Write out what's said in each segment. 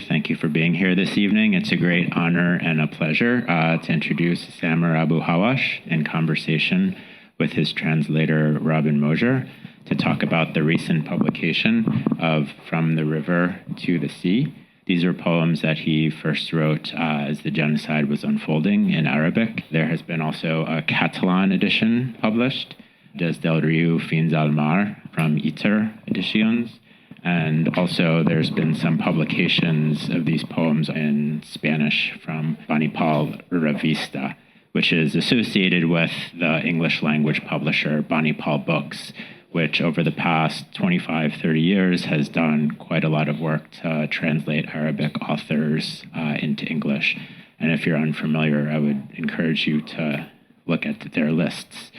Thank you for being here this evening. It's a great honor and a pleasure to introduce Samer Abu Hawwash in conversation with his translator, Robin Moger, to talk about the recent publication of From the River to the Sea. These are poems that he first wrote as the genocide was unfolding in Arabic. There has been also a Catalan edition published, Des del Riu Fins al Mar, from ITER Editions. And also there's been some publications of these poems in Spanish from Banipal Revista, which is associated with the English language publisher Banipal Books, which over the past 25, 30 years has done quite a lot of work to translate Arabic authors into English. And if you're unfamiliar, I would encourage you to look at their lists.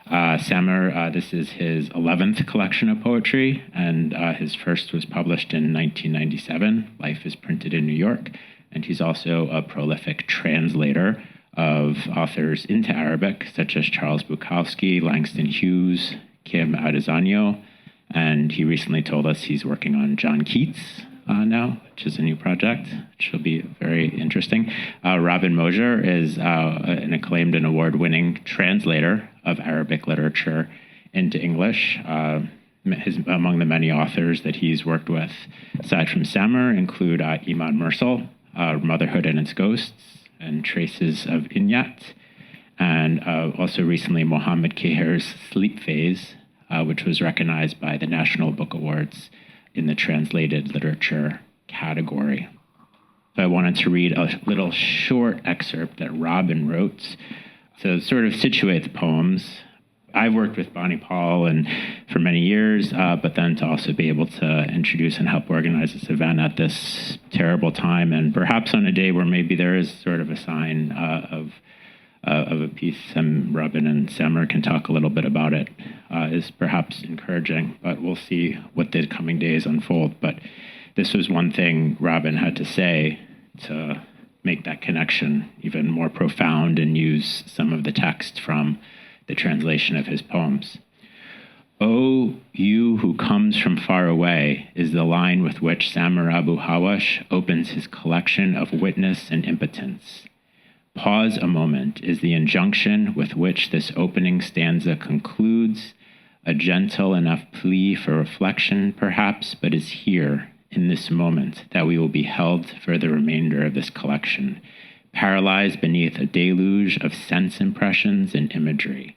Samer, this is his 11th collection of poetry, and his first was published in 1997. Life is printed in New York, and he's also a prolific translator of authors into Arabic, such as Charles Bukowski, Langston Hughes, Kim Adesanya, and he recently told us he's working on John Keats now, which is a new project, which will be very interesting. Robin Moger is an acclaimed and award-winning translator of Arabic literature into English. Among the many authors that he's worked with, aside from Samer, include Iman Mursal, Motherhood and Its Ghosts, and Traces of Inyat, and also recently Mohammed Keher's Sleep Phase, which was recognized by the National Book Awards in the translated literature category. So I wanted to read a little short excerpt that Robin wrote to sort of situate the poems. I've worked with Banipal and for many years, but then to also be able to introduce and help organize this event at this terrible time, and perhaps on a day where maybe there is sort of a sign of a piece, and Robin and Samer can talk a little bit about it, is perhaps encouraging, but we'll see what the coming days unfold. But this was one thing Robin had to say to make that connection even more profound and use some of the text from the translation of his poems. "O you who comes from far away" is the line with which Samer Abu Hawwash opens his collection of witness and impotence. "Pause a moment" is the injunction with which this opening stanza concludes, a gentle enough plea for reflection, perhaps, but is here, in this moment, that we will be held for the remainder of this collection, paralyzed beneath a deluge of sense impressions and imagery,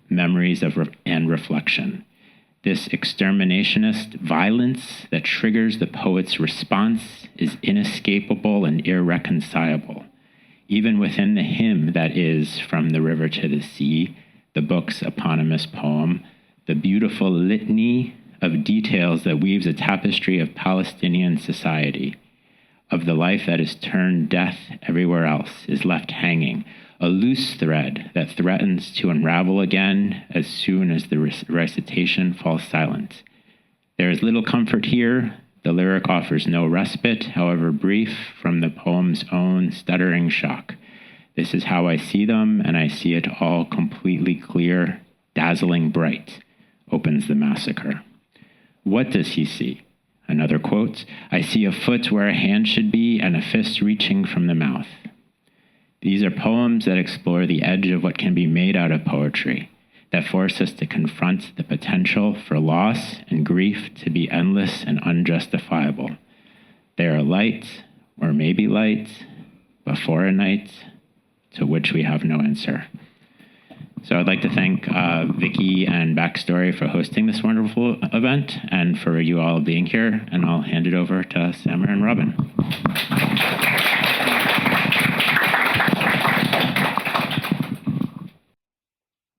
memories and reflection. This exterminationist violence that triggers the poet's response is inescapable and irreconcilable. Even within the hymn that is From the River to the Sea, the book's eponymous poem, the beautiful litany of details that weaves a tapestry of Palestinian society, of the life that has turned death everywhere else, is left hanging, a loose thread that threatens to unravel again as soon as the recitation falls silent. There is little comfort here. The lyric offers no respite, however brief, from the poem's own stuttering shock. This is how I see them, and I see it all completely clear, dazzling bright, opens the massacre. What does he see? Another quote, "I see a foot where a hand should be and a fist reaching from the mouth." These are poems that explore the edge of what can be made out of poetry, that force us to confront the potential for loss and grief to be endless and unjustifiable. They are light, or maybe light, before a night to which we have no answer. So I'd like to thank Vicky and Backstory for hosting this wonderful event and for you all being here, and I'll hand it over to Samer and Robin.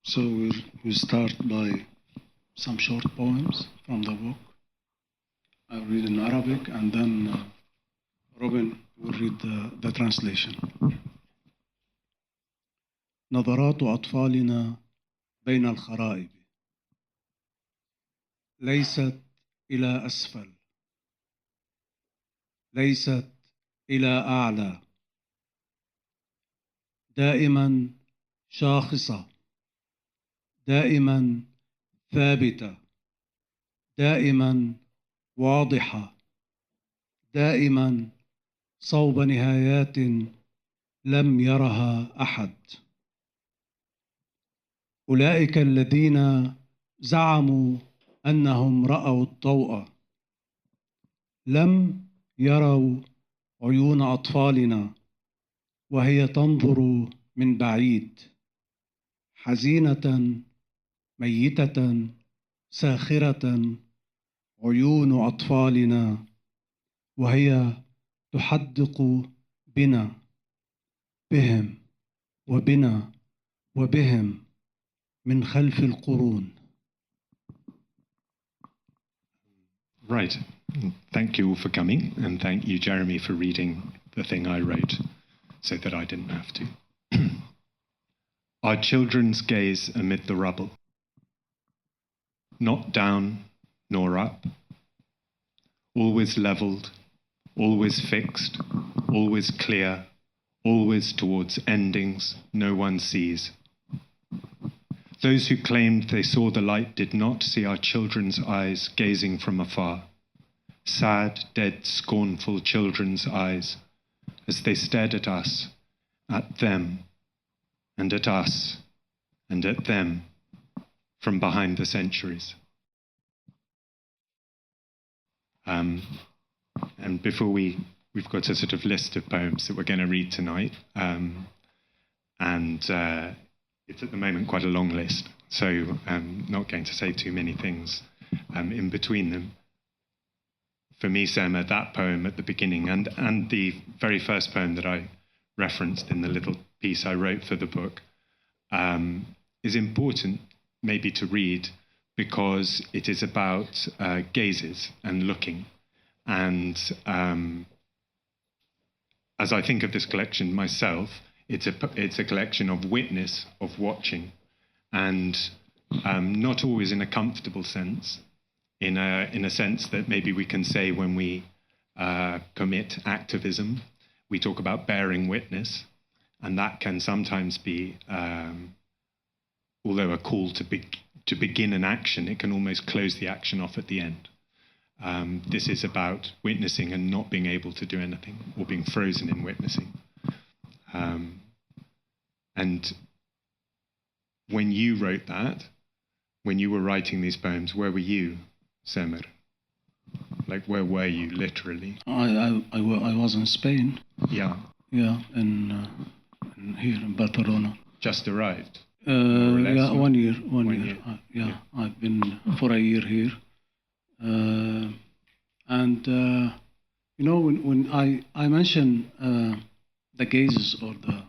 So we'll start by some short poems from the book. I'll read in Arabic, and then Robin will read the translation. نظرات أطفالنا بين الخرائب ليست إلى أسفل، ليست إلى أعلى، دائما شاخصة، دائما ثابتة، دائما واضحة، دائما صوب نهايات لم يرها أحد. أولئك الذين زعموا أنهم رأوا الضوء لم يروا عيون أطفالنا وهي تنظر من بعيد، حزينة ميتة ساخرة، عيون أطفالنا وهي تحدق بنا، بهم وبنا وبهم من خلف القرون. Right. Thank you all for coming, and thank you, Jeremy, for reading the thing I wrote so that I didn't have to. Our children's gaze amid the rubble. Not down nor up. Always levelled, always fixed, always clear, always towards endings no one sees. Those who claimed they saw the light did not see our children's eyes gazing from afar. Sad, dead, scornful children's eyes, as they stared at us, at them, and at us, and at them, from behind the centuries. And before we've got a sort of list of poems that we're going to read tonight, and it's at the moment quite a long list, so I'm not going to say too many things in between them. For me, Samer, that poem at the beginning and the very first poem that I referenced in the little piece I wrote for the book is important maybe to read because it is about gazes and looking. And as I think of this collection myself, it's a collection of witness, of watching, and not always in a comfortable sense, in a sense that maybe we can say when we commit activism, we talk about bearing witness, and that can sometimes be, although a call to begin an action, it can almost close the action off at the end. This is about witnessing and not being able to do anything, or being frozen in witnessing. And when you wrote that, when you were writing these poems, where were you, Samer? Like, where were you, literally? I was in Spain. Yeah. Yeah, in here in Barcelona. Just arrived? Yeah, 1 year. 1 year. Yeah, I've been for a year here. And you know, when I mention the gazes or the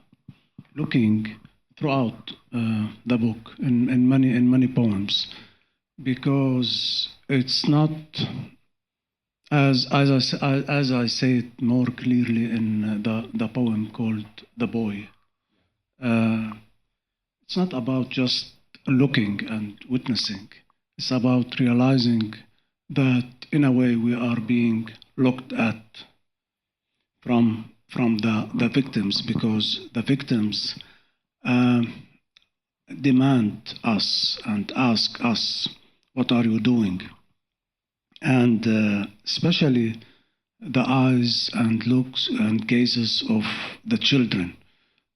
looking throughout the book in many poems, because it's not as I say it more clearly in the poem called "The Boy." It's not about just looking and witnessing. It's about realizing that in a way we are being looked at from the victims, because the victims demand us and ask us, what are you doing? And especially the eyes and looks and gazes of the children.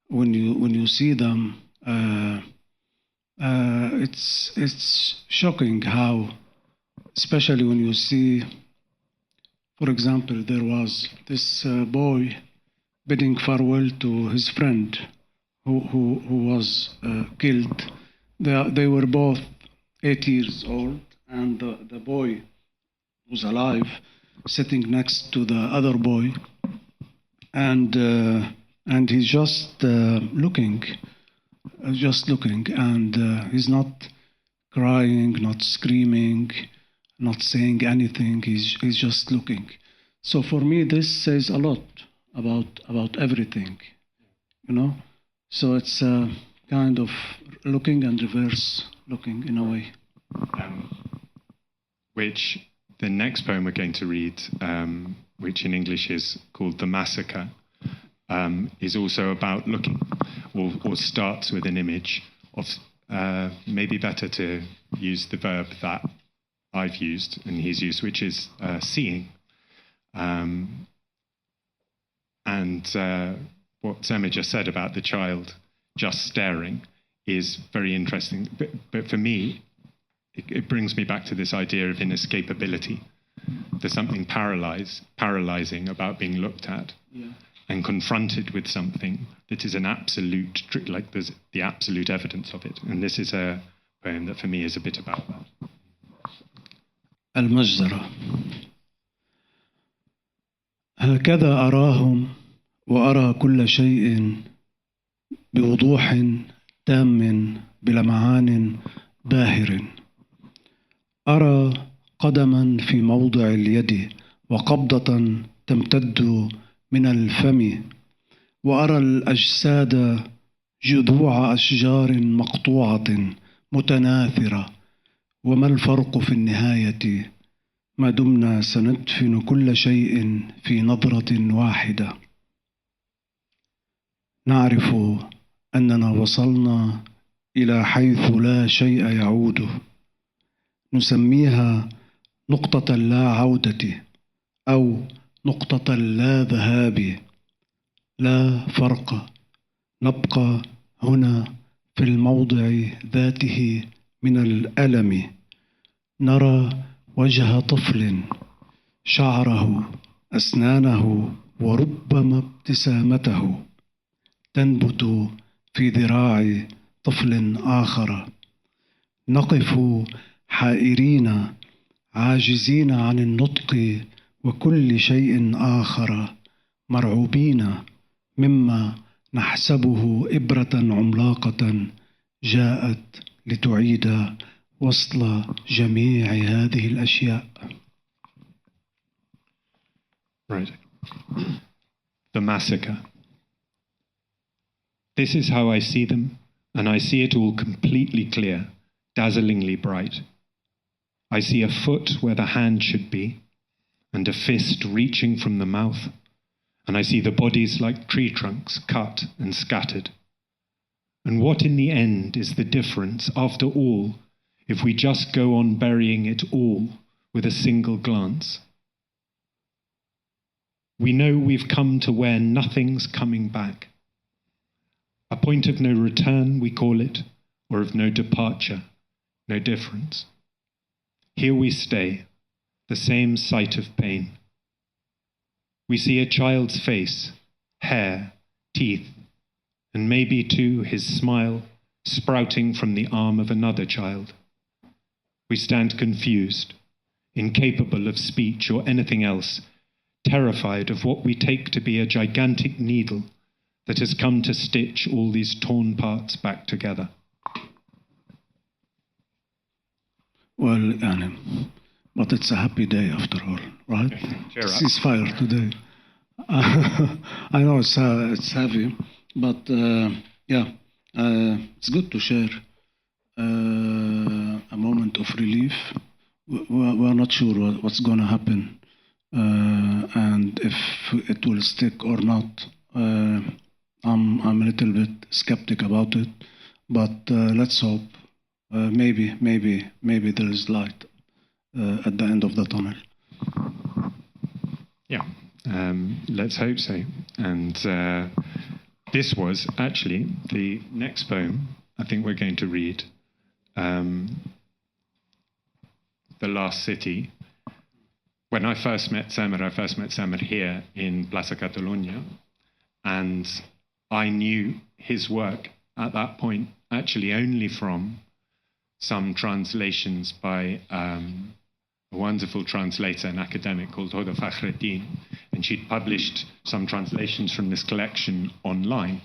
When you see them, it's shocking how, especially when you see, for example, there was this boy bidding farewell to his friend who was killed. They were both 8 years old, and the boy was alive, sitting next to the other boy, and he's just looking, and he's not crying, not screaming, not saying anything. He's just looking. So for me, this says a lot about everything, you know. So it's kind of looking and reverse looking in a way. Which the next poem we're going to read, which in English is called "The Massacre," is also about looking, or starts with an image of. Maybe better to use the verb that I've used and he's used, which is seeing. And what Samer just said about the child just staring is very interesting. But for me, it brings me back to this idea of inescapability. There's something paralyzing about being looked at and confronted with something that is an absolute, like there's the absolute evidence of it. And this is a poem that for me is a bit about that. المجزرة. هكذا أراهم وأرى كل شيء بوضوح تام بلمعان باهر. أرى قدما في موضع اليد وقبضة تمتد من الفم، وأرى الأجساد جذوع أشجار مقطوعة متناثرة. وما الفرق في النهاية ما دمنا سندفن كل شيء في نظرة واحدة؟ نعرف أننا وصلنا إلى حيث لا شيء يعود. نسميها نقطة اللا عودة أو نقطة اللا ذهاب. لا فرق، نبقى هنا في الموضع ذاته من الألم. نرى وجه طفل، شعره، أسنانه، وربما ابتسامته تنبت في ذراع طفل آخر. نقف حائرين عاجزين عن النطق وكل شيء آخر، مرعوبين مما نحسبه إبرة عملاقة جاءت لتعيد وصل جميع هذه الأشياء. Right. The massacre. This is how I see them, and I see it all completely clear, dazzlingly bright. I see a foot where the hand should be, and a fist reaching from the mouth, and I see the bodies like tree trunks cut and scattered. And what in the end is the difference, after all, if we just go on burying it all with a single glance? We know we've come to where nothing's coming back. A point of no return, we call it, or of no departure, no difference. Here we stay, the same sight of pain. We see a child's face, hair, teeth, and maybe too his smile sprouting from the arm of another child. We stand confused, incapable of speech or anything else, terrified of what we take to be a gigantic needle that has come to stitch all these torn parts back together. Well, but it's a happy day after all, right? Cheer up. Ceasefire today. I know it's heavy, but it's good to share a moment of relief. We're not sure what's going to happen and if it will stick or not. I'm a little bit skeptic about it, but let's hope. Maybe there is light at the end of the tunnel. Yeah, let's hope so. And this was actually the next poem I think we're going to read, The Last City. When I first met Samer here in Plaza Catalunya, and I knew his work at that point actually only from some translations by a wonderful translator and academic called Hoda Fakhreddin, and she'd published some translations from this collection online,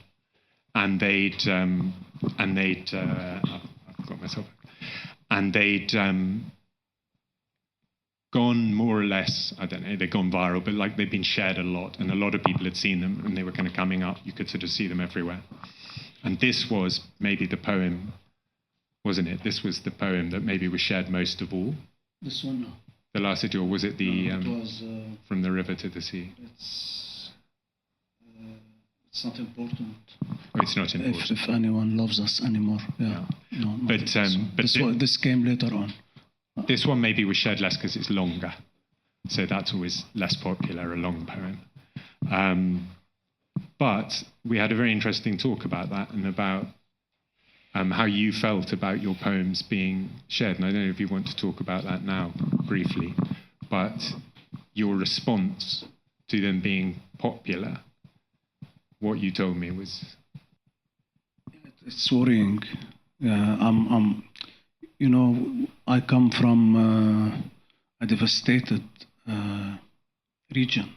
and they'd gone more or less, I don't know, they'd gone viral, but like they'd been shared a lot, and a lot of people had seen them, and they were kind of coming up. You could sort of see them everywhere. And this was maybe the poem, wasn't it? This was the poem that maybe was shared most of all. This one, no. The Last City, or was it the it was, From the River to the Sea? It's not important. Oh, it's not important. If anyone loves us anymore, yeah. No, but this came later on. This one maybe was shared less because it's longer. So that's always less popular, a long poem. But we had a very interesting talk about that and about how you felt about your poems being shared. And I don't know if you want to talk about that now briefly, but your response to them being popular, what you told me was... It's worrying. I come from a devastated region.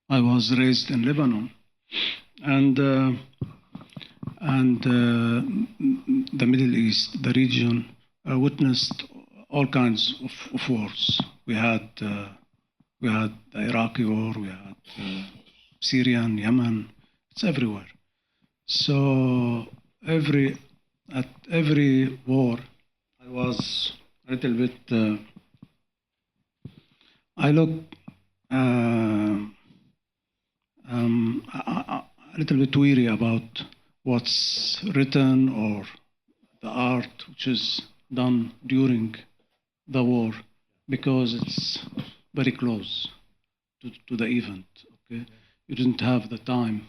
I was raised in Lebanon, and the Middle East, the region, witnessed all kinds of wars. We had the Iraqi war, we had Syrian, Yemen. It's everywhere. So at every war, I was a little bit. I look a little bit weary about what's written or the art which is done during the war, because it's very close to the event. Okay, you didn't have the time.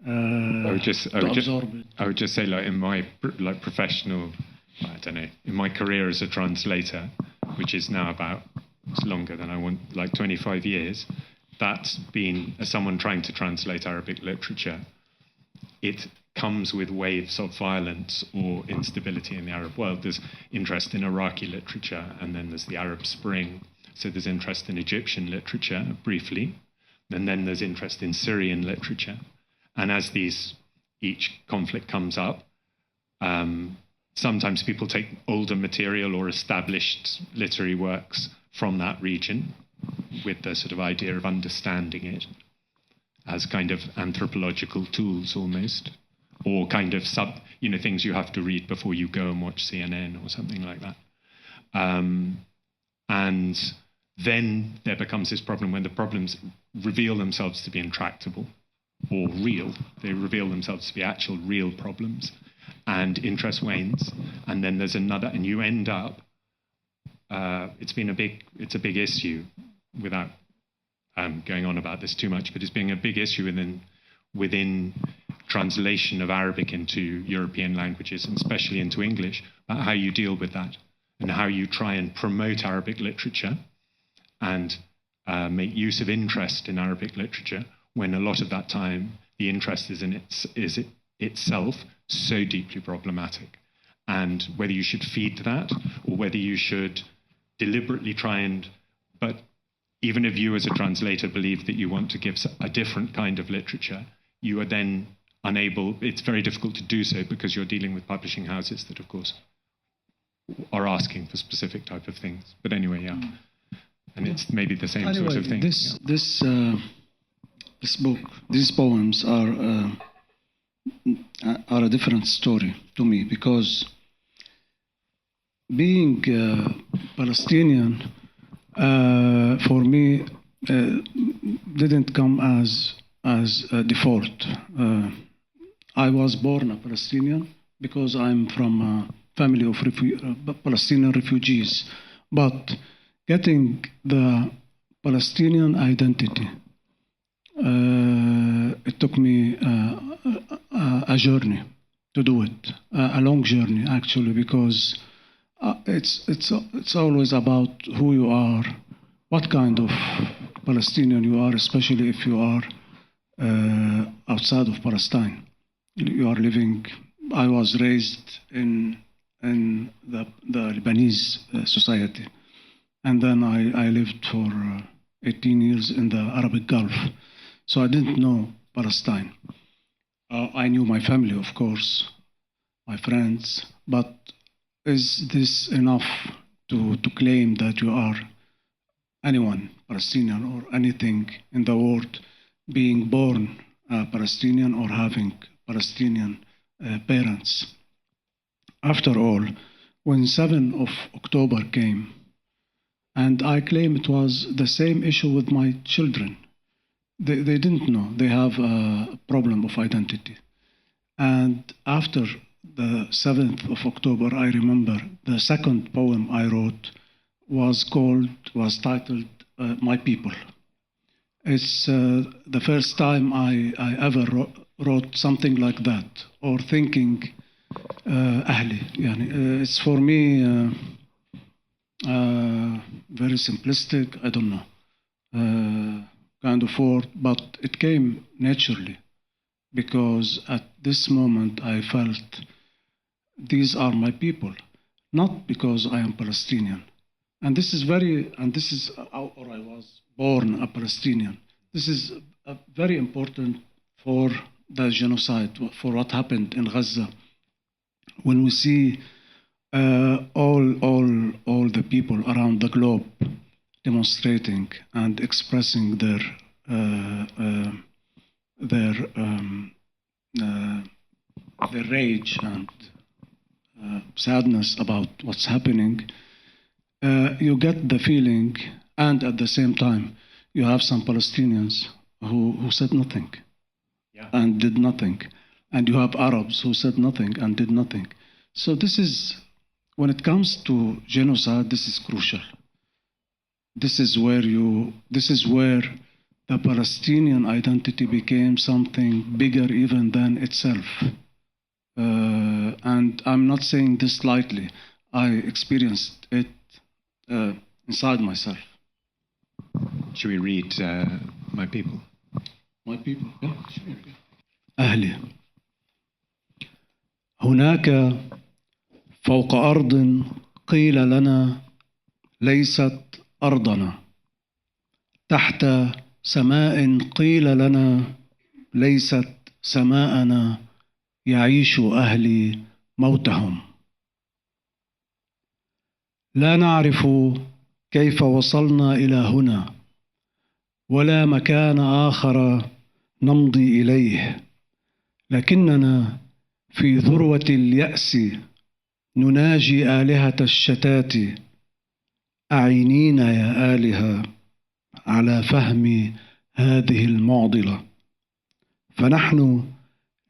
I would just absorb it. I would just say, like, in my professional, I don't know, in my career as a translator, which is now about, it's longer than I want, like 25 years, that's been, as someone trying to translate Arabic literature, it comes with waves of violence or instability in the Arab world. There's interest in Iraqi literature, and then there's the Arab Spring. So there's interest in Egyptian literature, briefly, and then there's interest in Syrian literature. And as each conflict comes up, sometimes people take older material or established literary works from that region with the sort of idea of understanding it as kind of anthropological tools almost, or kind of things you have to read before you go and watch CNN or something like that. And then there becomes this problem when the problems reveal themselves to be intractable or real. They reveal themselves to be actual real problems, and interest wanes. And then there's another, and you end up, it's a big issue, without going on about this too much, but it's being a big issue within translation of Arabic into European languages, and especially into English, about how you deal with that and how you try and promote Arabic literature and make use of interest in Arabic literature, when a lot of that time the interest is itself so deeply problematic. And whether you should feed that or whether you should deliberately but even if you as a translator believe that you want to give a different kind of literature, you are then unable, it's very difficult to do so because you're dealing with publishing houses that, of course, are asking for specific type of things. But anyway, yeah. And it's maybe the same sort of thing. This book, these poems are a different story to me, because being Palestinian for me didn't come as a default. I was born a Palestinian because I'm from a family of Palestinian refugees, but getting the Palestinian identity, it took me a journey to do it, a long journey actually, because it's always about who you are, what kind of Palestinian you are, especially if you are outside of Palestine. You are living. I was raised in the Lebanese society, and then I lived for 18 years in the Arabic Gulf. So I didn't know Palestine. I knew my family, of course, my friends, but is this enough to claim that you are anyone Palestinian or anything in the world, being born Palestinian or having Palestinian parents? After all, when 7th of October came, and I claim it was the same issue with my children. They didn't know. They have a problem of identity. And after the 7th of October, I remember the second poem I wrote was titled my people. It's the first time I ever wrote something like that, or thinking أهلي. يعني, it's for me very simplistic, I don't know, kind of word, but it came naturally because at this moment I felt these are my people, not because I am Palestinian. And this is or I was born a Palestinian. This is very important for the genocide, for what happened in Gaza. When we see all the people around the globe demonstrating and expressing their rage and sadness about what's happening, you get the feeling, and at the same time, you have some Palestinians who said nothing and did nothing. And you have Arabs who said nothing and did nothing. So this is, when it comes to genocide, this is crucial. This is where the Palestinian identity became something bigger even than itself. And I'm not saying this lightly. I experienced it inside myself. Should we read My People? My people, yeah, sure. أهلي. هناك فوق أرض قيل لنا ليست أرضنا، تحت سماء قيل لنا ليست سماءنا، يعيش أهلي موتهم. لا نعرف كيف وصلنا إلى هنا، ولا مكان آخر نمضي إليه، لكننا في ذروة اليأس نناجي آلهة الشتات. أعينينا يا آلهة على فهم هذه المعضلة، فنحن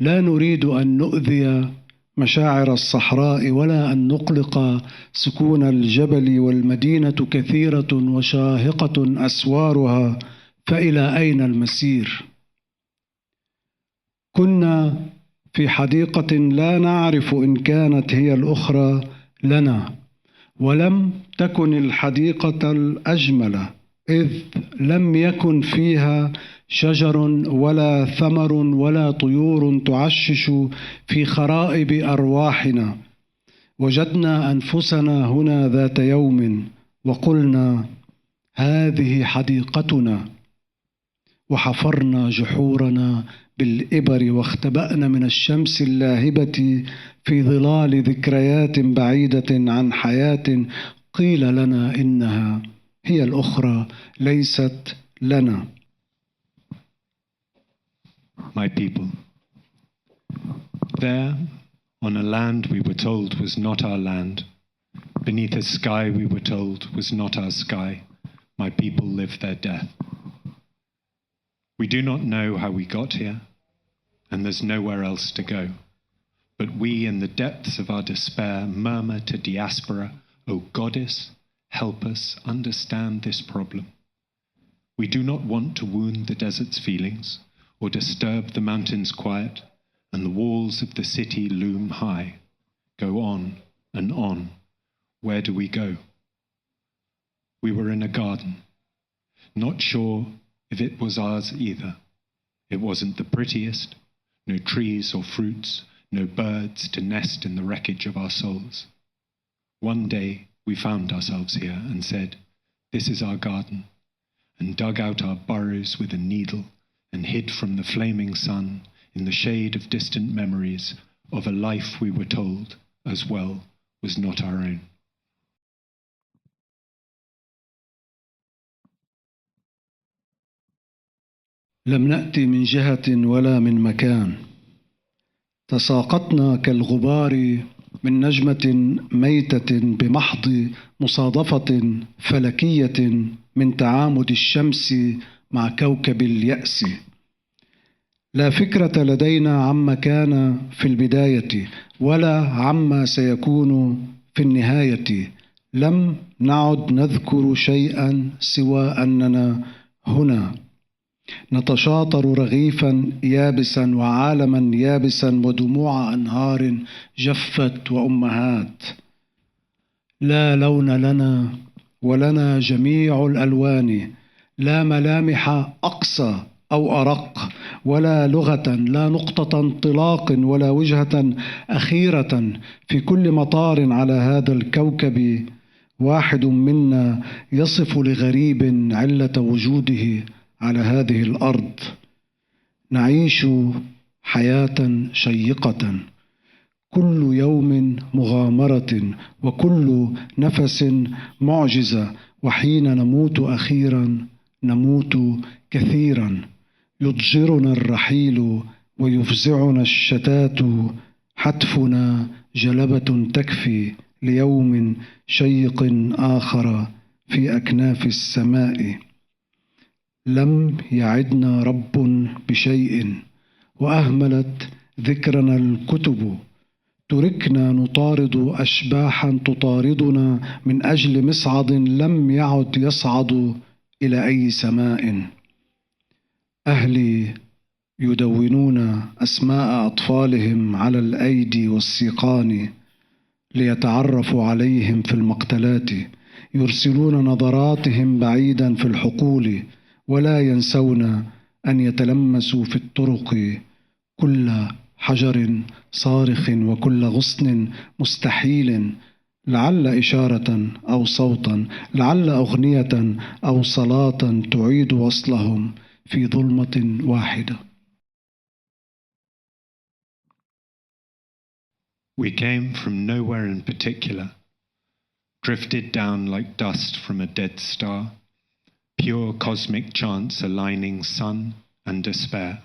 لا نريد أن نؤذي مشاعر الصحراء ولا أن نقلق سكون الجبل، والمدينة كثيرة وشاهقة أسوارها، فإلى أين المسير؟ كنا في حديقة لا نعرف إن كانت هي الأخرى لنا، ولم تكن الحديقة الأجمل، إذ لم يكن فيها شجر ولا ثمر ولا طيور تعشش في خرائب أرواحنا. وجدنا أنفسنا هنا ذات يوم وقلنا هذه حديقتنا، وحفرنا جحورنا بالإبر واختبأنا من الشمس اللاهبة في ظلال ذكريات بعيدة عن حياة قيل لنا إنها هي الأخرى ليست لنا. My people. There, on a land we were told was not our land, beneath a sky we were told was not our sky, my people live their death. We do not know how we got here, and there's nowhere else to go. But we, in the depths of our despair, murmur to diaspora, O goddess, help us understand this problem. We do not want to wound the desert's feelings or disturb the mountain's quiet, and the walls of the city loom high. Go on and on. Where do we go? We were in a garden, not sure if it was ours either. It wasn't the prettiest, no trees or fruits, no birds to nest in the wreckage of our souls. One day we found ourselves here and said, this is our garden, and dug out our burrows with a needle and hid from the flaming sun in the shade of distant memories of a life we were told, as well, was not our own. لم نأتي من جهة ولا من مكان، تساقطنا كالغبار من نجمة ميتة بمحض مصادفة فلكية من تعامد الشمس مع كوكب اليأس. لا فكرة لدينا عما كان في البداية ولا عما سيكون في النهاية، لم نعد نذكر شيئا سوى أننا هنا نتشاطر رغيفا يابسا وعالما يابسا ودموع أنهار جفت وأمهات. لا لون لنا ولنا جميع الألوان، لا ملامح أقصى أو أرق، ولا لغة، لا نقطة انطلاق، ولا وجهة أخيرة. في كل مطار على هذا الكوكب واحد منا يصف لغريب علة وجوده على هذه الأرض. نعيش حياة شيقة، كل يوم مغامرة، وكل نفس معجزة، وحين نموت أخيرا نموت كثيرا. يضجرنا الرحيل ويفزعنا الشتات، حتفنا جلبة تكفي ليوم شيق آخر في أكناف السماء. لم يعدنا رب بشيء، وأهملت ذكرنا الكتب. تركنا نطارد أشباحا تطاردنا من أجل مصعد لم يعد يصعد إلى أي سماء. أهلي يدونون أسماء أطفالهم على الأيدي والسيقان ليتعرفوا عليهم في المقتلات. يرسلون نظراتهم بعيدا في الحقول، ولا ينسون أن يتلمسوا في الطرق كل حجر صارخ وكل غصن مستحيل، لعل إشارة أو صوتا، لعل أغنية أو صلاة تعيد وصلهم في ظلمة واحدة. We came from nowhere in particular, drifted down like dust from a dead star, pure cosmic chance aligning sun and despair.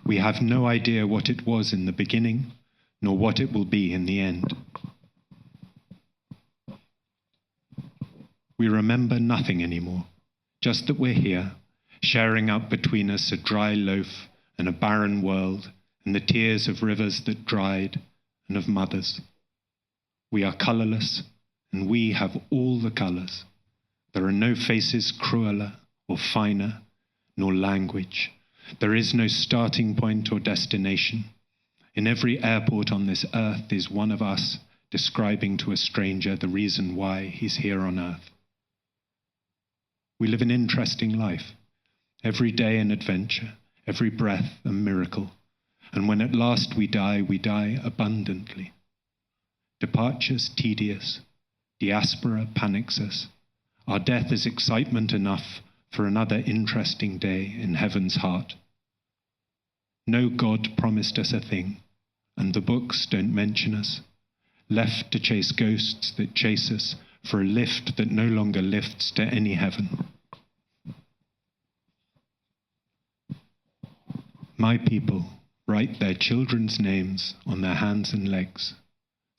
We have no idea what it was in the beginning, nor what it will be in the end. We remember nothing anymore, just that we're here, sharing up between us a dry loaf and a barren world, and the tears of rivers that dried and of mothers. We are colourless, and we have all the colours. There are no faces crueler or finer, nor language. There is no starting point or destination. In every airport on this earth is one of us describing to a stranger the reason why he's here on earth. We live an interesting life, every day an adventure, every breath a miracle. And when at last we die abundantly. Departure's tedious, diaspora panics us. Our death is excitement enough for another interesting day in heaven's heart. No God promised us a thing, and the books don't mention us, left to chase ghosts that chase us for a lift that no longer lifts to any heaven. My people write their children's names on their hands and legs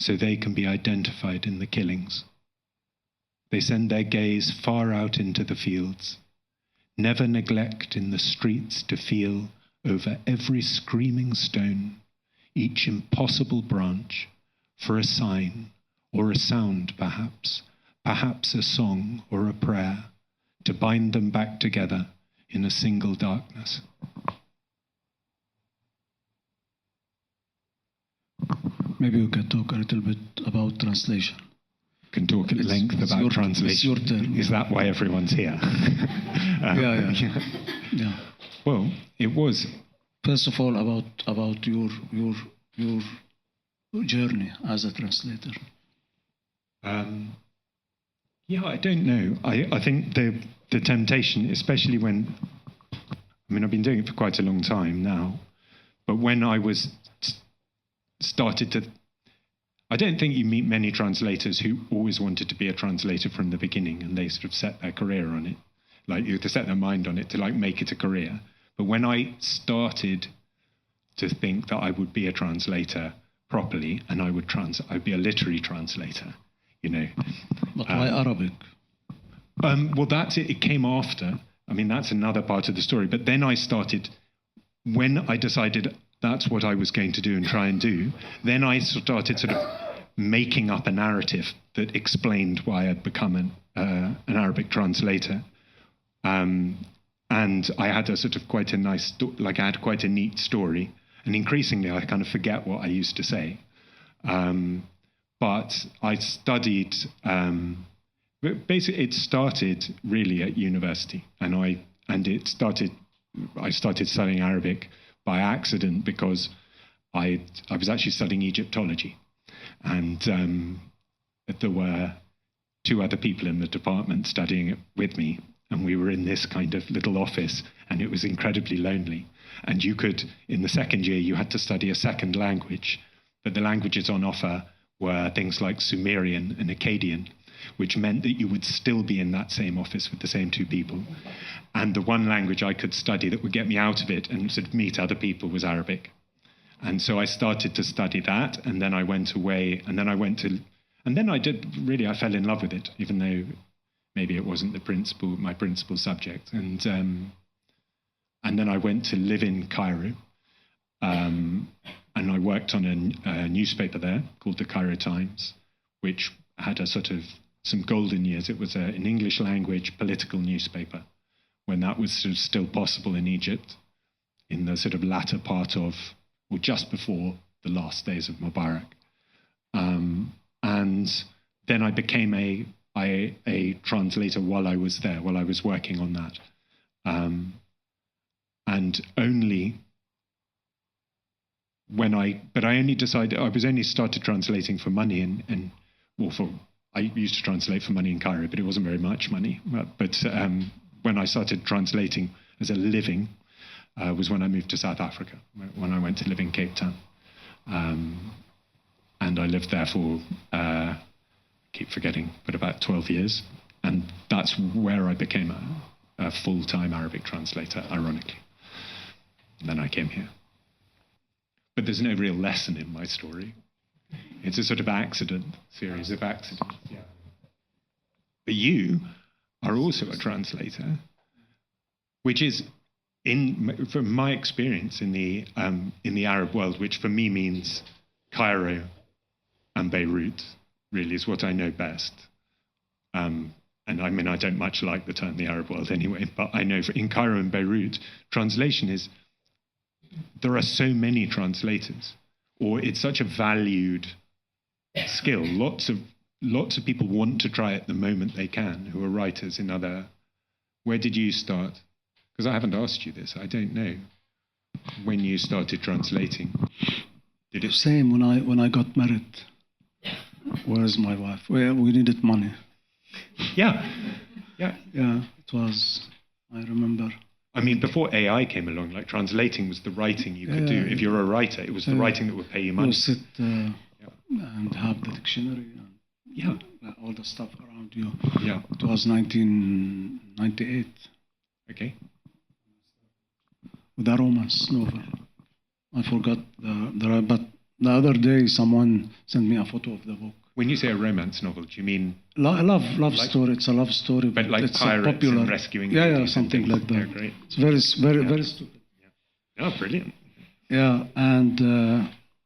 so they can be identified in the killings. They send their gaze far out into the fields, never neglect in the streets to feel over every screaming stone, each impossible branch, for a sign or a sound perhaps a song or a prayer, to bind them back together in a single darkness. Maybe we can talk a little bit about translation. Can talk at length about translation. It's your turn. Is that why everyone's here? Yeah. Well, it was. First of all, about your journey as a translator. I don't know. I think the temptation, especially when, I've been doing it for quite a long time now, but when I was started to, I don't think you meet many translators who always wanted to be a translator from the beginning and they sort of set their career on it, like you have to set their mind on it to like make it a career. But when I started to think that I would be a translator properly and I'd be a literary translator, But why Arabic? Well, that's it. It came after. That's another part of the story. But then I started, when I decided that's what I was going to do and try and do, then I started sort of making up a narrative that explained why I'd become an Arabic translator. And I had a sort of quite a nice, I had quite a neat story. And increasingly, I kind of forget what I used to say. But I studied, basically, it started really at university. And I started studying Arabic by accident because I was actually studying Egyptology. And there were 2 other people in the department studying it with me. And we were in this kind of little office, and it was incredibly lonely. And you could, in the second year, you had to study a second language. But the languages on offer were things like Sumerian and Akkadian, which meant that you would still be in that same office with the same 2 people. And the one language I could study that would get me out of it and sort of meet other people was Arabic. And so I started to study that, and then I went away, and then I fell in love with it, even though maybe it wasn't my principal subject. And then I went to live in Cairo, and I worked on a newspaper there called the Cairo Times, which had a sort of some golden years. It was an English language political newspaper when that was sort of still possible in Egypt in the sort of latter part of, or just before the last days of Mubarak. And then I became a translator while I was there, while I was working on that. And only when I only started translating for money I used to translate for money in Cairo, but it wasn't very much money. But when I started translating as a living was when I moved to South Africa, when I went to live in Cape Town. And I lived there for, keep forgetting, but about 12 years. And that's where I became a full-time Arabic translator, ironically. And then I came here. But there's no real lesson in my story. It's a sort of series of accidents. Yeah. But you are also a translator, which is, from my experience in the Arab world, which for me means Cairo and Beirut, really is what I know best. And I mean, I don't much like the term the Arab world anyway, but I know in Cairo and Beirut, translation is, there are so many translators, or it's such a valued skill. Lots of people want to try it the moment they can, who are writers in other. Where did you start? Because I haven't asked you this. I don't know when you started translating. Did it? Same when I got married. Where's my wife? Well, we needed money. Yeah. It was. I remember. I mean, before AI came along, like translating was the writing you could do. If you're a writer, it was the writing that would pay you money. You sit and have the dictionary and all the stuff around you. Yeah. It was 1998. Okay. With a romance novel. I forgot but the other day someone sent me a photo of the book. When you say a romance novel, do you mean love story? It's a love story, but like it's pirates popular. and rescuing? Something like that. Yeah, great. It's very stupid. Yeah. Oh, brilliant. Yeah, and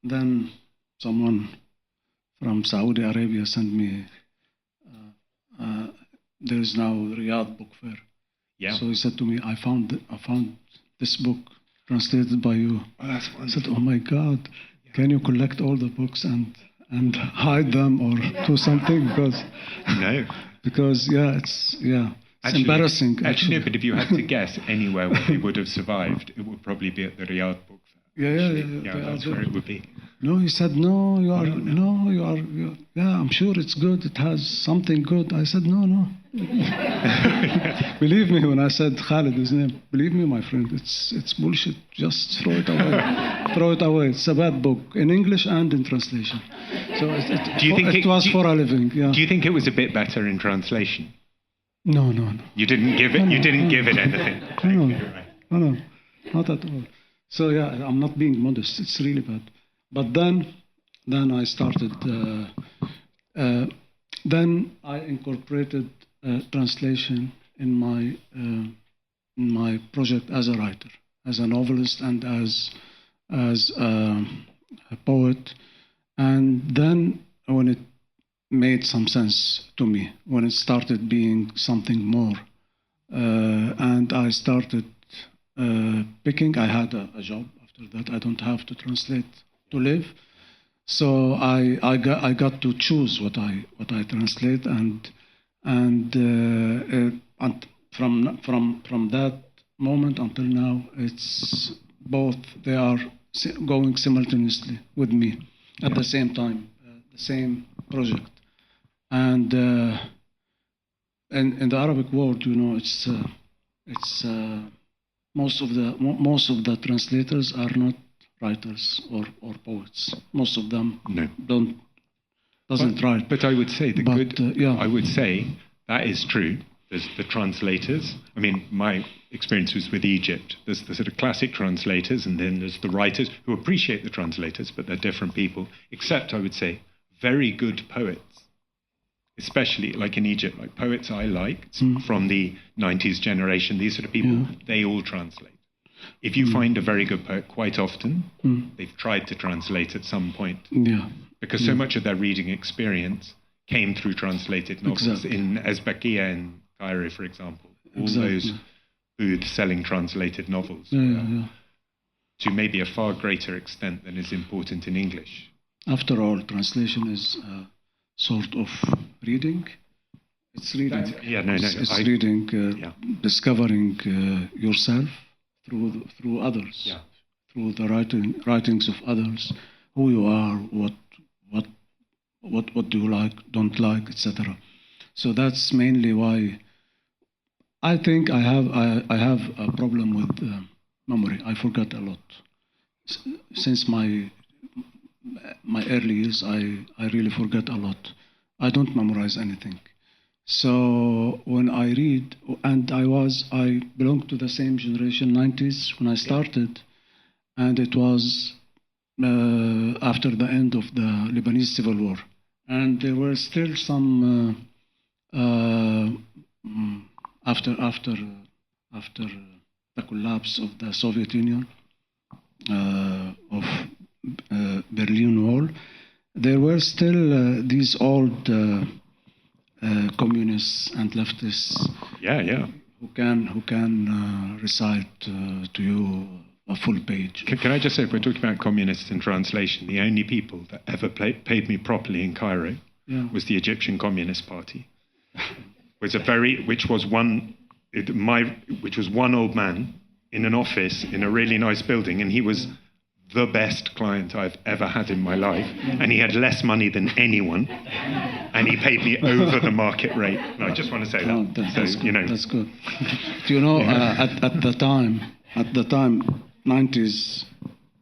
then someone from Saudi Arabia sent me. There is now Riyadh Book Fair. Yeah. So he said to me, "I found this book translated by you." Oh, that's wonderful. I said, "Oh my God, can you collect all the books and hide them or do something?" Because it's actually, embarrassing. Actually, no, but if you had to guess anywhere where they would have survived, it would probably be at the Riyadh Book Fair. Yeah, that's where it would be. No, he said, no, you are. Yeah, I'm sure it's good. It has something good. I said, no. Believe me when I said Khalid, his name. Believe me, my friend, it's bullshit. Just throw it away. Throw it away. It's a bad book in English and in translation. So do you think it was for a living? Yeah. Do you think it was a bit better in translation? No. You didn't give it. You didn't give it anything. No, not at all. So yeah, I'm not being modest. It's really bad. But then I started. Then I incorporated translation in my project as a writer, as a novelist, and as a poet. And then when it made some sense to me, when it started being something more. And I started picking. I had a job after that. I don't have to translate to live. So I got to choose what I translate, and from that moment until now, it's both. They are going simultaneously with me at the same time, the same project. And in the Arabic world, it's most of the translators are not writers or poets. Most of them doesn't write. But I would say I would say that is true. There's the translators. I mean, my experience was with Egypt. There's the sort of classic translators, and then there's the writers who appreciate the translators, but they're different people. Except, I would say, very good poets, especially like in Egypt, like poets I liked from the 90s generation. These sort of people, they all translate. If you find a very good poet, quite often they've tried to translate at some point. Because so much of their reading experience came through translated novels. Exactly. In Ezbekiya in Cairo, for example, all those booths selling translated novels to maybe a far greater extent than is important in English. After all, translation is a sort of reading. It's reading. It's reading, discovering yourself through others, through the writings of others, who you are, what do you like, don't like, etc. So that's mainly why I think I have a problem with memory. I forget a lot. Since my early years, I really forget a lot. I don't memorize anything. So when I read, and I belonged to the same generation, 90s, when I started, and it was after the end of the Lebanese Civil War. And there were still some, after the collapse of the Soviet Union, of Berlin Wall, there were still these old communists and leftists who can recite to you a full page. Can I just say, if we're talking about communists in translation, the only people that ever paid me properly in Cairo was the Egyptian Communist Party, which was one old man in an office in a really nice building, and he was the best client I've ever had in my life, and he had less money than anyone, and he paid me over the market rate. And I just want to say that. That's good. That's good. Do you know, at the time, 90s,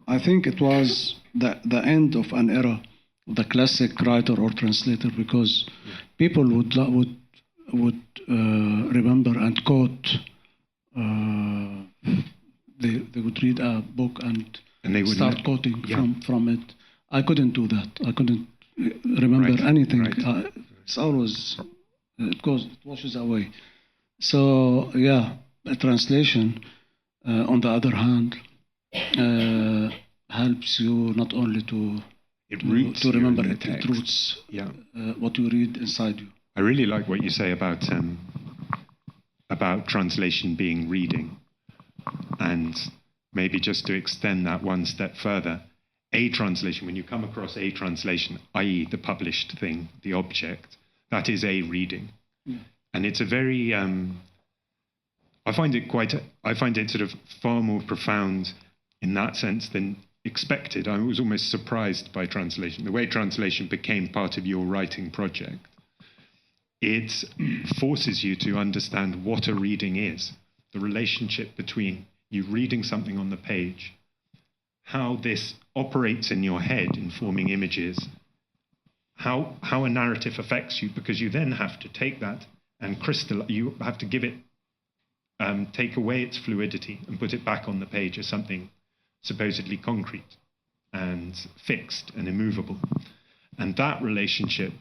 I think it was the end of an era of the classic writer or translator, because people would remember and quote. They would read a book and they would start quoting from it. I couldn't do that. I couldn't remember anything. It's always it washes away. So a translation, on the other hand, helps you not only to remember it. It roots what you read inside you. I really like what you say about translation being reading, and maybe just to extend that one step further, a translation, when you come across a translation, i.e. the published thing, the object, that is a reading. And it's a very, I find it sort of far more profound in that sense than expected. I was almost surprised by translation. The way translation became part of your writing project, it forces you to understand what a reading is, the relationship between you reading something on the page, how this operates in your head in forming images, how a narrative affects you, because you then have to take that and crystallize, you have to give it, take away its fluidity and put it back on the page as something supposedly concrete and fixed and immovable. And that relationship,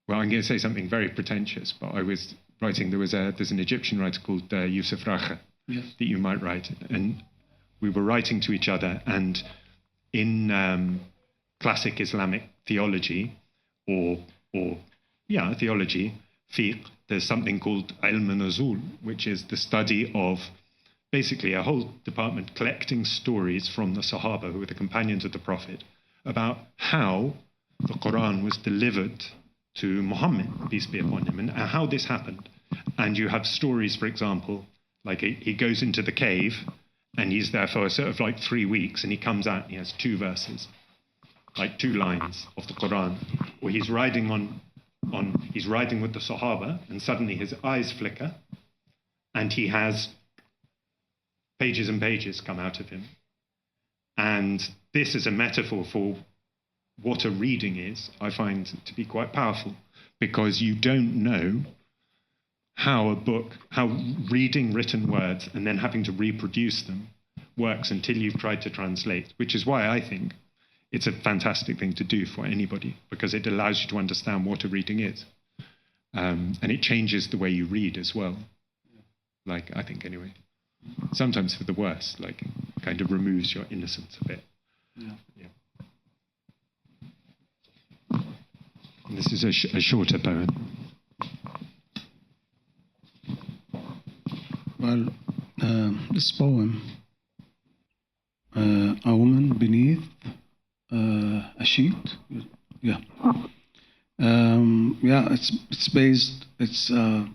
well, I'm going to say something very pretentious, but I was writing, there's an Egyptian writer called Yusuf Racha, that you might write. And we were writing to each other, and in classic Islamic theology, or theology, fiqh, there's something called ilm nuzul, which is the study of basically a whole department collecting stories from the Sahaba, who were the companions of the Prophet, about how the Quran was delivered to Muhammad, peace be upon him, and how this happened. And you have stories, for example, like he goes into the cave and he's there for sort of like 3 weeks, and he comes out and he has 2 verses, like 2 lines of the Quran, or he's riding he's riding with the Sahaba, and suddenly his eyes flicker, and he has pages and pages come out of him. And this is a metaphor for what a reading is, I find to be quite powerful, because you don't know how reading written words and then having to reproduce them works until you've tried to translate, which is why I think it's a fantastic thing to do for anybody, because it allows you to understand what a reading is. And it changes the way you read as well. Like, I think anyway. Sometimes for the worse, like, kind of removes your innocence a bit. Yeah. And this is a shorter poem. Well, this poem, a woman beneath a sheet. Yeah. It's a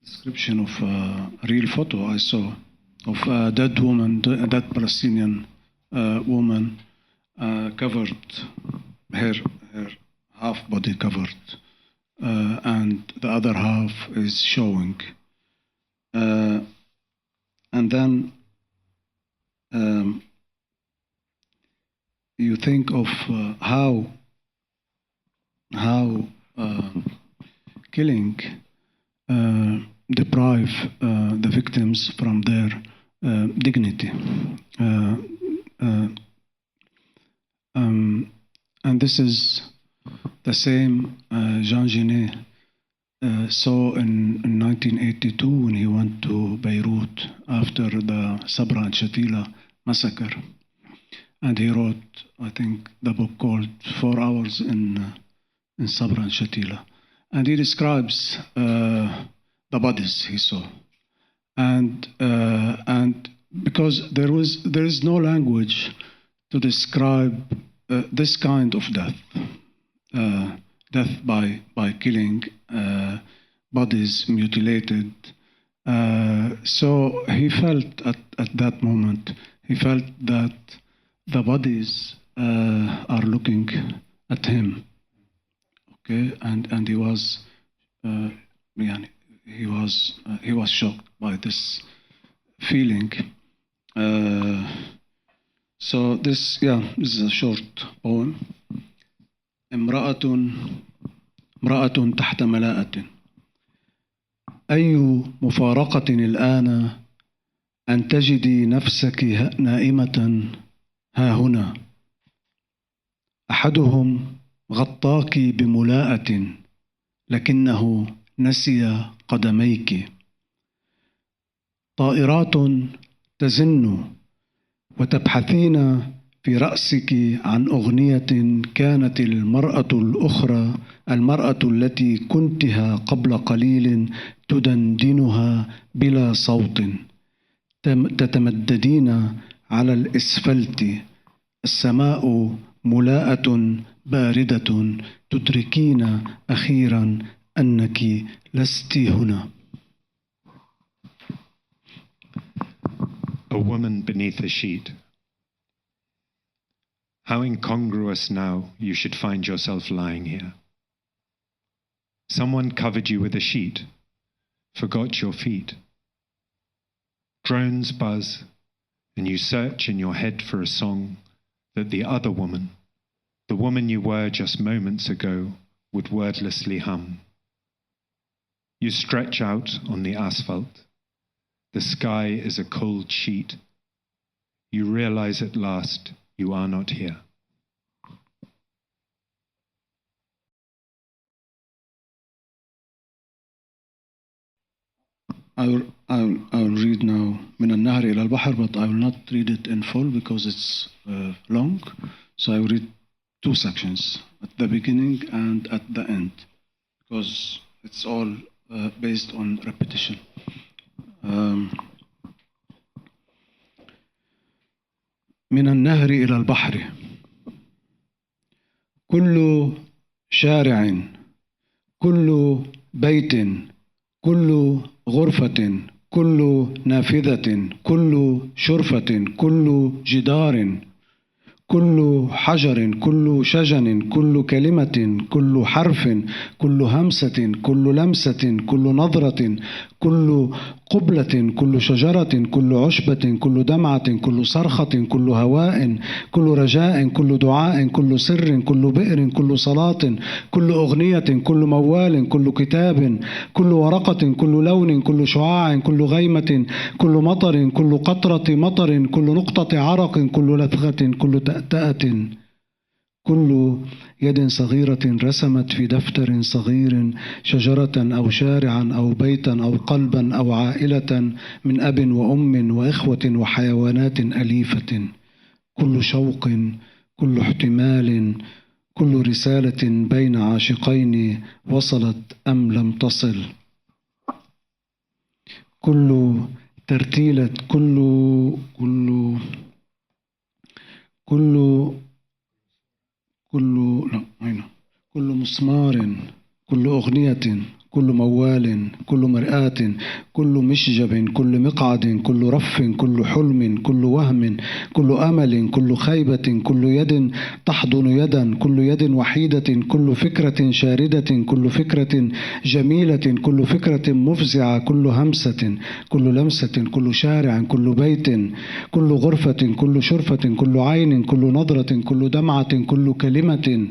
description of a real photo I saw of a dead woman, a dead Palestinian woman, covered, her half body covered, and the other half is showing. And then you think of how killing deprive the victims from their dignity. And this is the same Jean Genet saw in 1982 when he went to Beirut after the Sabra and Shatila massacre. And he wrote, I think, the book called 4 Hours in Sabra and Shatila. And he describes the bodies he saw. And because there is no language to describe this kind of death, death by killing, bodies mutilated. So he felt at that moment, he felt that the bodies are looking at him. Okay, and he was shocked by this feeling. So this is a short poem. امرأة تحت ملاءة. أي مفارقة الآن أن تجدي نفسك نائمة ها هنا. أحدهم غطاك بملاءة لكنه نسي قدميك. طائرات تزن وتبحثين في رأسك عن أغنية كانت المرأة التي كنتها قبل قليل تدندنها بلا صوت. تتمددين على الإسفلت. السماء ملاءة باردة. تدركين أخيرا أنك لست هنا. A woman beneath a sheet. How incongruous now you should find yourself lying here. Someone covered you with a sheet, forgot your feet. Drones buzz, and you search in your head for a song that the other woman, the woman you were just moments ago, would wordlessly hum. You stretch out on the asphalt. The sky is a cold sheet. You realize at last you are not here. I will read now من النهر إلى البحر, but I will not read it in full because it's long. So I will read two sections, at the beginning and at the end, because it's all based on repetition. من النهر إلى البحر كل شارع كل بيت كل غرفة كل نافذة كل شرفة كل جدار كل حجر كل شجن كل كلمة كل حرف كل همسة كل لمسة كل نظرة كل قبلة كل شجرة كل عشبة كل دمعة كل صرخة كل هواء كل رجاء كل دعاء كل سر كل بئر كل صلاة كل أغنية كل موال كل كتاب كل ورقة كل لون كل شعاع كل غيمة كل مطر كل قطرة مطر كل نقطة عرق كل لثغة كل تأتأة كل يد صغيرة رسمت في دفتر صغير شجرة أو شارعا أو بيتا أو قلبا أو عائلة من أب وأم وإخوة وحيوانات أليفة كل شوق كل احتمال كل رسالة بين عاشقين وصلت أم لم تصل كل ترتيلة كل مسمار كل أغنية كل موال كل مرآة كل مشجب كل مقعد كل رف كل حلم كل وهم كل أمل كل خيبة كل يد تحضن يدا كل يد وحيدة كل فكرة شاردة كل فكرة جميلة كل فكرة مفزعة كل همسة كل لمسة كل شارع كل بيت كل غرفة كل شرفة كل عين كل نظرة كل دمعة كل كلمة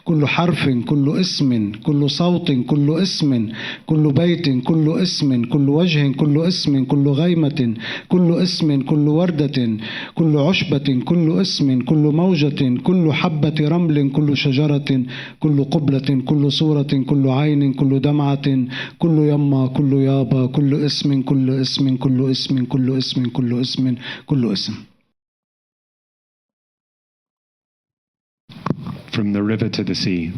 كل حرف كل اسم كل صوت كل اسم كل بيت كل اسم كل وجه كل اسم كل غيمة كل اسم كل وردة كل عشبة كل اسم كل موجة كل حبة رمل كل شجرة كل قبلة كل صورة كل عين كل دمعة كل يما كل يابا كل اسم كل اسم كل اسم كل اسم كل اسم كل اسم. From the river to the sea.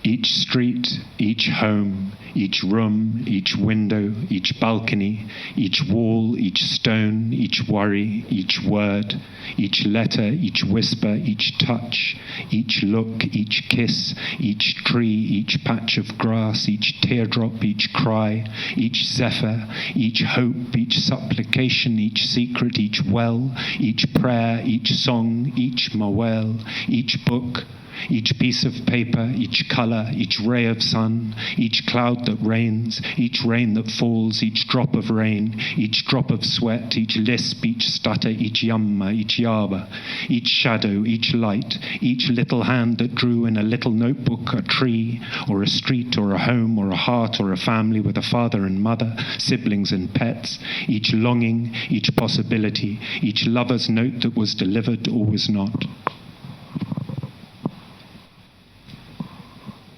Each street, each home, each room, each window, each balcony, each wall, each stone, each worry, each word, each letter, each whisper, each touch, each look, each kiss, each tree, each patch of grass, each teardrop, each cry, each zephyr, each hope, each supplication, each secret, each well, each prayer, each song, each mawel, each book, each piece of paper, each color, each ray of sun, each cloud that rains, each rain that falls, each drop of rain, each drop of sweat, each lisp, each stutter, each yamma, each yaba, each shadow, each light, each little hand that drew in a little notebook a tree, or a street, or a home, or a heart, or a family with a father and mother, siblings and pets, each longing, each possibility, each lover's note that was delivered or was not.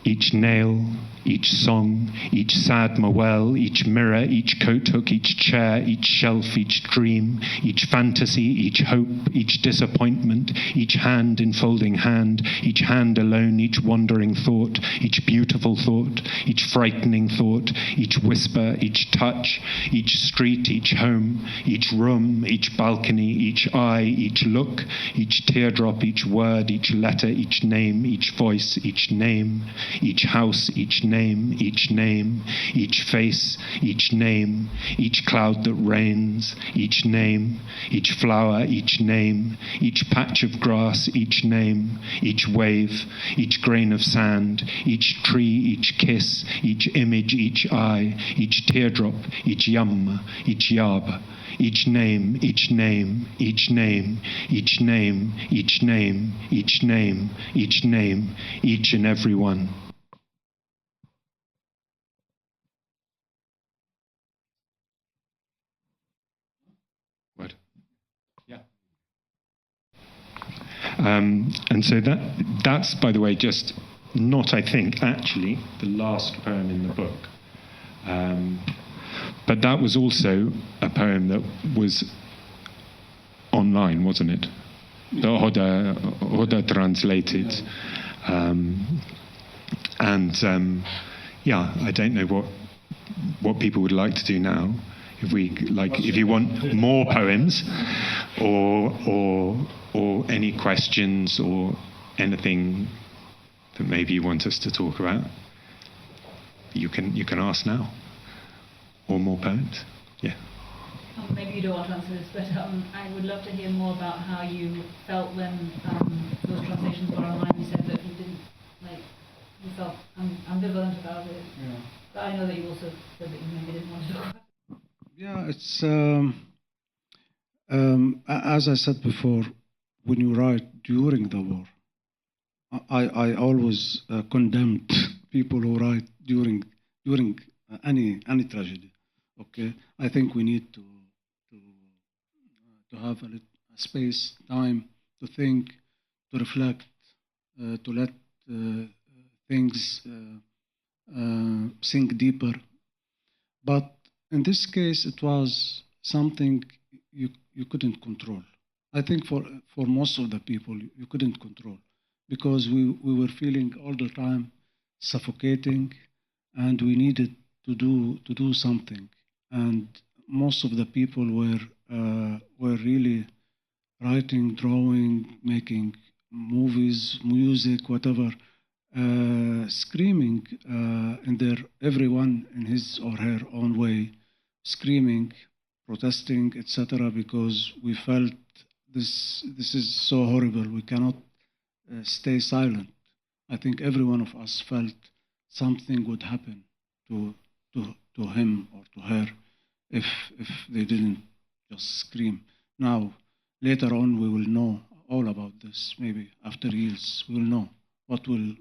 Each nail, each song, each sad mawel, each mirror, each coat hook, each chair, each shelf, each dream, each fantasy, each hope, each disappointment, each hand enfolding hand, each hand alone, each wandering thought, each beautiful thought, each frightening thought, each whisper, each touch, each street, each home, each room, each balcony, each eye, each look, each teardrop, each word, each letter, each name, each voice, each name, each house, each name, each face, each name, each cloud that rains, each name, each flower, each name, each patch of grass, each name, each wave, each grain of sand, each tree, each kiss, each image, each eye, each teardrop, each yamma, each yaba, each name, each name, each name, each name, each name, each name, each name, each and every one. What? Yeah. And so that's, by the way, just not, I think, actually the last poem in the book. But that was also a poem that was online, wasn't it? Hoda translated. Yeah, I don't know what people would like to do now. If you want more poems, or any questions or anything that maybe you want us to talk about, you can ask now, or more poems. Yeah. Maybe you don't want to answer this, but I would love to hear more about how you felt when those translations were online. You said that you didn't you felt ambivalent about it. Yeah. But I know that you also said that you maybe didn't want to talk about it. Yeah, it's as I said before, when you write during the war, I always condemned people who write during any tragedy. Okay, I think we need to have a space, time to think, to reflect, to let things sink deeper. But in this case, it was something you couldn't control. I think for most of the people, you couldn't control, because we were feeling all the time suffocating, and we needed to do something. And most of the people were really writing, drawing, making movies, music, whatever, screaming everyone in his or her own way, screaming, protesting, etc., because we felt this is so horrible. We cannot stay silent. I think every one of us felt something would happen to him or to her if they didn't just scream. Now, later on, we will know all about this. Maybe after years, we will know what will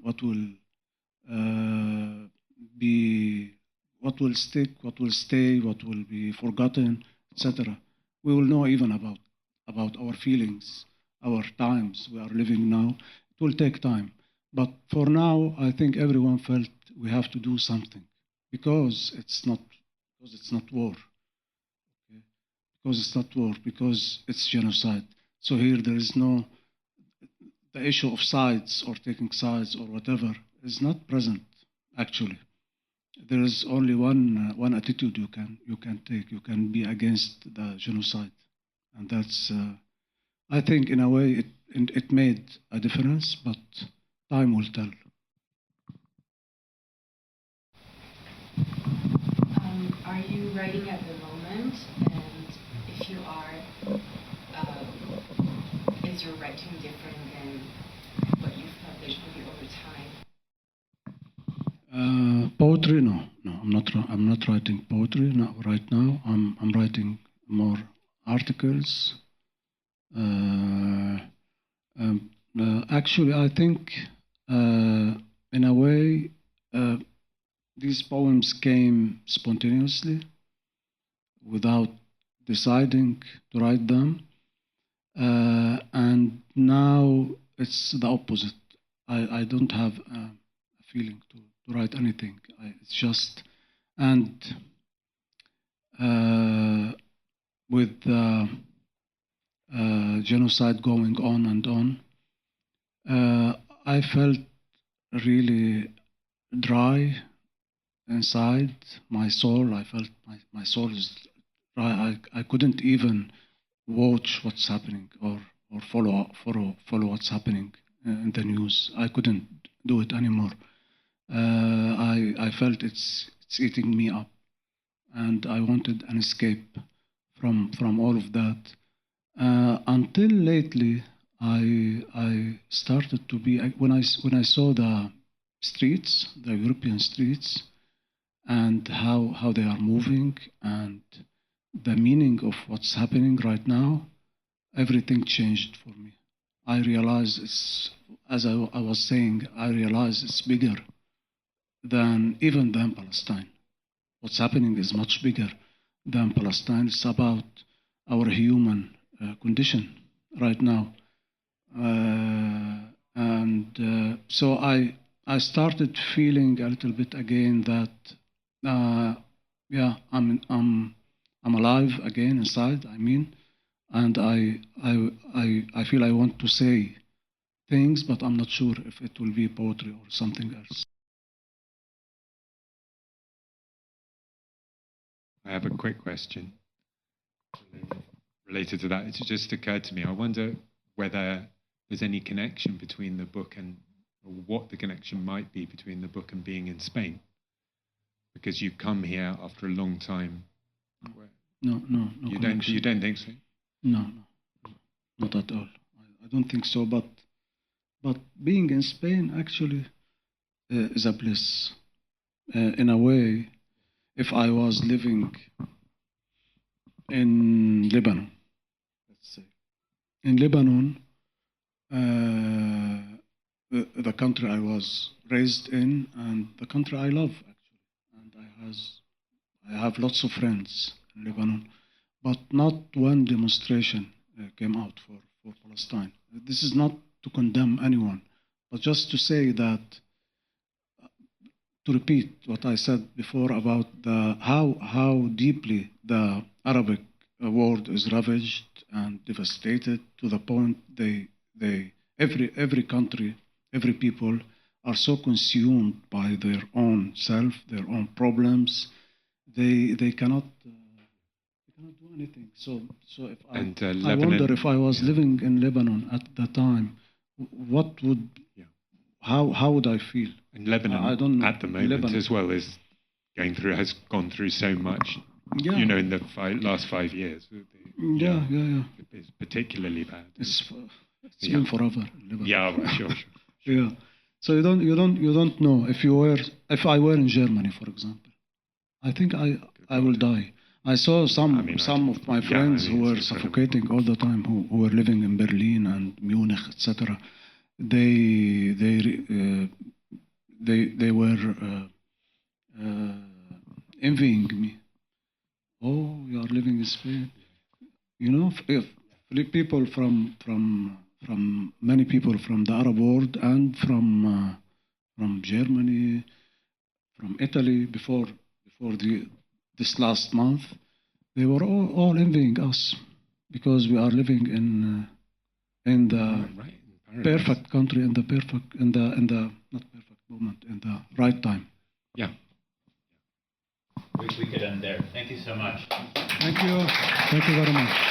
be, what will stick, what will stay, what will be forgotten, etc. We will know even about our feelings, our times we are living now. It will take time, but for now, I think everyone felt we have to do something, because it's not war. Okay? Because it's not war, because it's genocide. So here there is no, the issue of sides or taking sides or whatever is not present. Actually, there is only one attitude you can take. You can be against the genocide, and that's I think in a way it made a difference, but time will tell. Are you writing at the moment? And if you are, is your writing different than what you've published maybe over time? Poetry? No, I'm not writing poetry right now. I'm writing more articles. Actually, I think in a way these poems came spontaneously, without deciding to write them, and now it's the opposite. I don't have a feeling to write anything. It's just, and with genocide going on and on, I felt really dry inside my soul. I felt my soul is dry. I couldn't even watch what's happening or follow what's happening in the news. I couldn't do it anymore. I felt it's eating me up, and I wanted an escape from all of that. Until lately, I started to be, when I saw the streets, the European streets, and how they are moving, and the meaning of what's happening right now, everything changed for me. I realized as I was saying, I realized it's bigger than Palestine. What's happening is much bigger than Palestine. It's about our human condition right now. So I started feeling a little bit again that I'm alive again inside. I mean, and I feel I want to say things, but I'm not sure if it will be poetry or something else. I have a quick question related to that. It just occurred to me. I wonder whether there's any connection between the book and, or what the connection might be between the book and being in Spain, because you come here after a long time. No You connection. don't think so? No, not at all. I don't think so. But being in Spain actually is a bliss. In a way, if I was living in Lebanon, let's say, in Lebanon, the country I was raised in, and the country I love actually, and I have lots of friends in Lebanon, but not one demonstration came out for Palestine. This is not to condemn anyone, but just to say that, to repeat what I said before about how deeply the Arabic world is ravaged and devastated, to the point every country, every people are so consumed by their own self, their own problems, they cannot do anything. So if I wonder if I was living in Lebanon at the time, what would how would I feel? And Lebanon, I don't know. at the moment as well, has gone through so much. Yeah. You know, in the last 5 years. Yeah. It's particularly bad. It's been forever in Lebanon. Yeah, well, sure. Yeah. So you don't know if I were in Germany, for example. I think I will die. I saw some of my friends who were suffocating all the time, who were living in Berlin and Munich, etc. They were envying me. Oh, you are living in Spain. You know, if people from many people from the Arab world and from Germany, from Italy before this last month, they were all envying us because we are living in the perfect country, in the not perfect moment, in the right time. Yeah. We could end there. Thank you so much. Thank you very much.